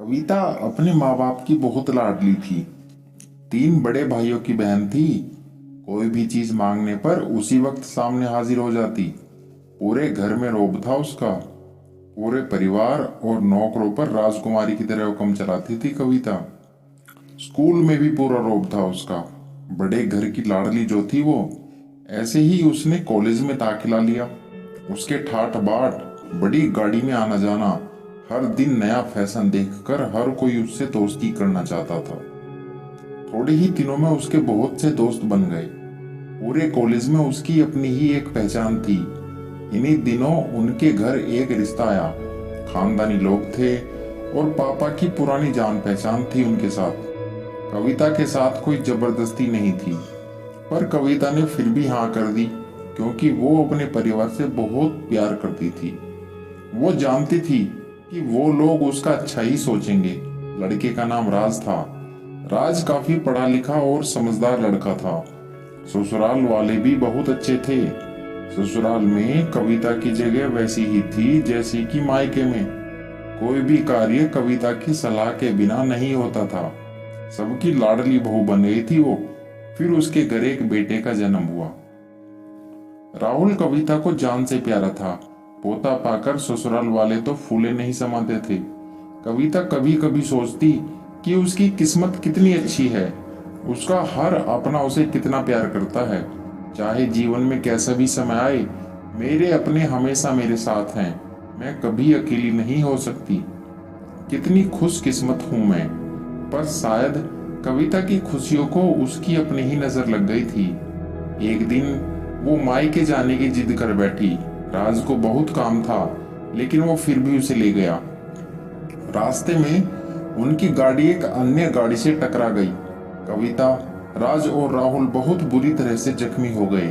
कविता अपने माँ बाप की बहुत लाडली थी। तीन बड़े भाइयों की बहन थी। कोई भी चीज मांगने पर उसी वक्त सामने हाजिर हो जाती। पूरे घर में रोब था उसका। पूरे परिवार और नौकरों पर राजकुमारी की तरह हुक्म चलाती थी कविता। स्कूल में भी पूरा रोब था उसका। बड़े घर की लाडली जो थी वो। ऐसे ही उसने कॉलेज में दाखिला लिया। उसके ठाठ बाट, बड़ी गाड़ी में आना जाना, हर दिन नया फैशन देखकर हर कोई उससे दोस्ती करना चाहता था। थोड़े ही दिनों में उसके बहुत से दोस्त बन गए। पूरे कॉलेज में उसकी अपनी ही एक पहचान थी। इन्हीं दिनों उनके घर एक रिश्ता आया। खानदानी लोग थे और पापा की पुरानी जान पहचान थी उनके साथ। कविता के साथ कोई जबरदस्ती नहीं थी, पर कविता ने फिर भी हाँ कर दी, क्योंकि वो अपने परिवार से बहुत प्यार करती थी। वो जानती थी कि वो लोग उसका अच्छा ही सोचेंगे। लड़के का नाम राज था। राज काफी पढ़ा लिखा और समझदार लड़का था। ससुराल वाले भी बहुत अच्छे थे। ससुराल में कविता की जगह वैसी ही थी जैसी कि मायके में। कोई भी कार्य कविता की सलाह के बिना नहीं होता था। सबकी लाडली बहू बन गई थी वो। फिर उसके घर एक बेटे का जन्म हुआ। राहुल कविता को जान से प्यारा था। पोता पाकर ससुराल वाले तो फूले नहीं समाते थे। कविता कभी कभी सोचती कि उसकी किस्मत कितनी अच्छी है। उसका हर अपना उसे कितना प्यार करता है। चाहे जीवन में कैसा भी समय आए, मेरे अपने हमेशा मेरे साथ हैं। मैं कभी अकेली नहीं हो सकती। कितनी खुशकिस्मत हूं मैं। पर शायद कविता की खुशियों को उसकी अपनी ही नजर लग गई थी। एक दिन वो मायके जाने की जिद कर बैठी। राज को बहुत काम था, लेकिन वो फिर भी उसे ले गया। रास्ते में उनकी गाड़ी एक अन्य गाड़ी से टकरा गई। कविता, राज और राहुल बहुत बुरी तरह से जख्मी हो गए।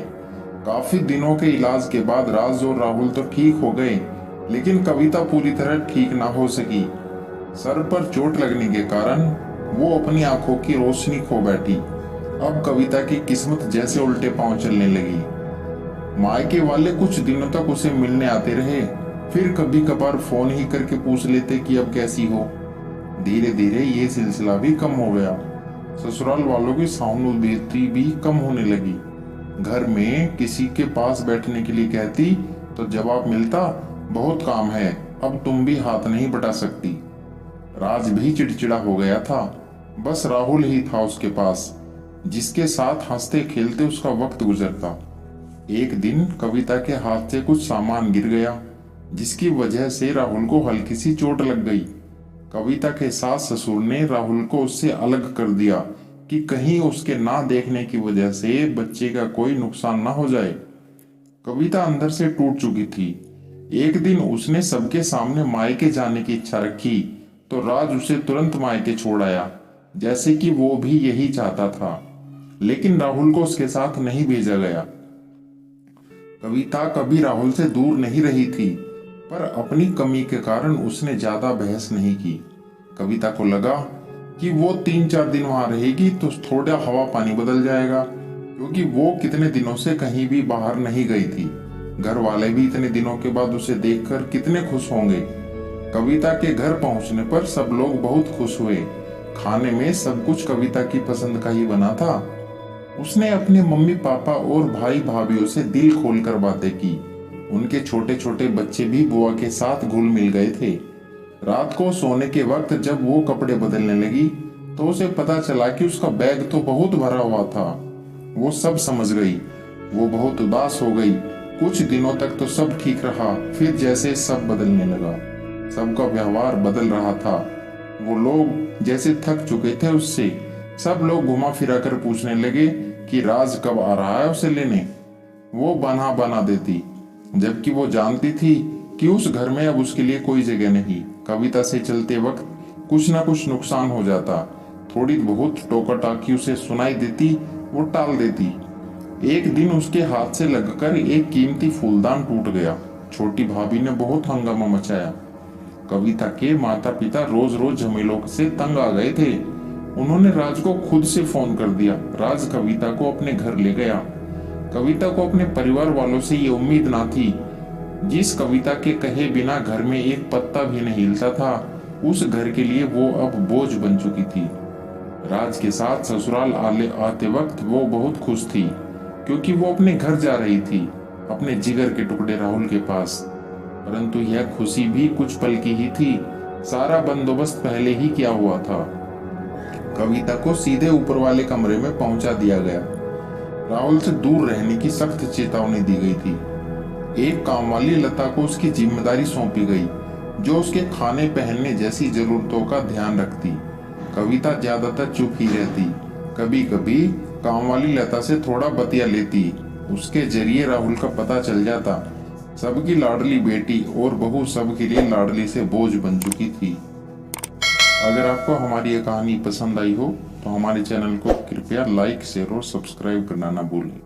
काफी दिनों के इलाज के बाद राज और राहुल तो ठीक हो गए, लेकिन कविता पूरी तरह ठीक ना हो सकी। सर पर चोट लगने के कारण वो अपनी आंखों की रोशनी खो बैठी। अब कविता की किस्मत जैसे उल्टे पांव चलने लगी। मायके वाले कुछ दिनों तक उसे मिलने आते रहे, फिर कभी कभार फोन ही करके पूछ लेते कि अब कैसी हो। धीरे धीरे ये सिलसिला भी कम हो गया। ससुराल वालों की सहानुभूति भी कम होने लगी। घर में किसी के पास बैठने के लिए कहती तो जवाब मिलता, बहुत काम है, अब तुम भी हाथ नहीं बटा सकती। राज भी चिड़चिड़ा हो गया था। बस राहुल ही था उसके पास, जिसके साथ हंसते खेलते उसका वक्त गुजरता। एक दिन कविता के हाथ से कुछ सामान गिर गया, जिसकी वजह से राहुल को हल्की सी चोट लग गई। कविता के सास ससुर ने राहुल को उससे अलग कर दिया कि कहीं उसके ना देखने की वजह से बच्चे का कोई नुकसान ना हो जाए। कविता अंदर से टूट चुकी थी। एक दिन उसने सबके सामने मायके जाने की इच्छा रखी, तो राज उसे तुरंत मायके छोड़ आया, जैसे कि वो भी यही चाहता था। लेकिन राहुल को उसके साथ नहीं भेजा गया। कविता कभी राहुल से दूर नहीं रही थी, पर अपनी कमी के कारण उसने ज्यादा बहस नहीं की। कविता को लगा कि वो 3-4 दिन वहां रहेगी तो थोड़ा हवा पानी बदल जाएगा, क्योंकि वो कितने दिनों से कहीं भी बाहर नहीं गई थी। घर वाले भी इतने दिनों के बाद उसे देखकर कितने खुश होंगे। कविता के घर पहुंचने पर सब लोग बहुत खुश हुए। खाने में सब कुछ कविता की पसंद का ही बना था। उसने अपने मम्मी पापा और भाई भाभीयों से दिल खोलकर बातें की। उनके छोटे छोटे बच्चे भी बुआ के साथ घुल मिल गए थे। रात को सोने के वक्त जब वो कपड़े बदलने लगी, तो उसे पता चला कि उसका बैग तो बहुत भरा हुआ था। वो सब समझ गई। वो बहुत उदास हो गई। कुछ दिनों तक तो सब ठीक रहा, फिर जैसे सब बदलने लगा। सबका व्यवहार बदल रहा था। वो लोग जैसे थक चुके थे उससे। सब लोग घुमा फिरा कर पूछने लगे कि राज कब आ रहा है उसे लेने। वो बना बना देती, जबकि वो जानती थी कि उस घर में अब उसके लिए कोई जगह नहीं। कविता से चलते वक्त कुछ ना कुछ नुकसान हो जाता। थोड़ी बहुत टोका टाकी उसे सुनाई देती, वो टाल देती। एक दिन उसके हाथ से लगकर एक कीमती फूलदान टूट गया। छोटी भाभी ने बहुत हंगामा मचाया। कविता के माता पिता रोज रोज झमेलों से तंग आ गए थे। उन्होंने राज को खुद से फोन कर दिया। राज कविता को अपने घर ले गया। कविता को अपने परिवार वालों से ये उम्मीद ना थी। जिस कविता के कहे बिना घर में एक पत्ता भी नहीं हिलता था, उस घर के लिए वो अब बोझ बन चुकी थी। राज के साथ ससुराल आते वक्त वो बहुत खुश थी, क्योंकि वो अपने घर जा रही थी, अपने जिगर के टुकड़े राहुल के पास। परंतु यह खुशी भी कुछ पल की ही थी। सारा बंदोबस्त पहले ही किया हुआ था। कविता को सीधे ऊपर वाले कमरे में पहुंचा दिया गया। राहुल से दूर रहने की सख्त चेतावनी दी गई थी। एक कामवाली लता को उसकी जिम्मेदारी सौंपी गई, जो उसके खाने पहनने जैसी जरूरतों का ध्यान रखती। कविता ज्यादातर चुप ही रहती। कभी कभी कामवाली लता से थोड़ा बतिया लेती। उसके जरिए राहुल का पता चल जाता। सबकी लाडली बेटी और बहू सबके लिए लाडली से बोझ बन चुकी थी। अगर आपको हमारी ये कहानी पसंद आई हो तो हमारे चैनल को कृपया लाइक, शेयर और सब्सक्राइब करना ना भूलें।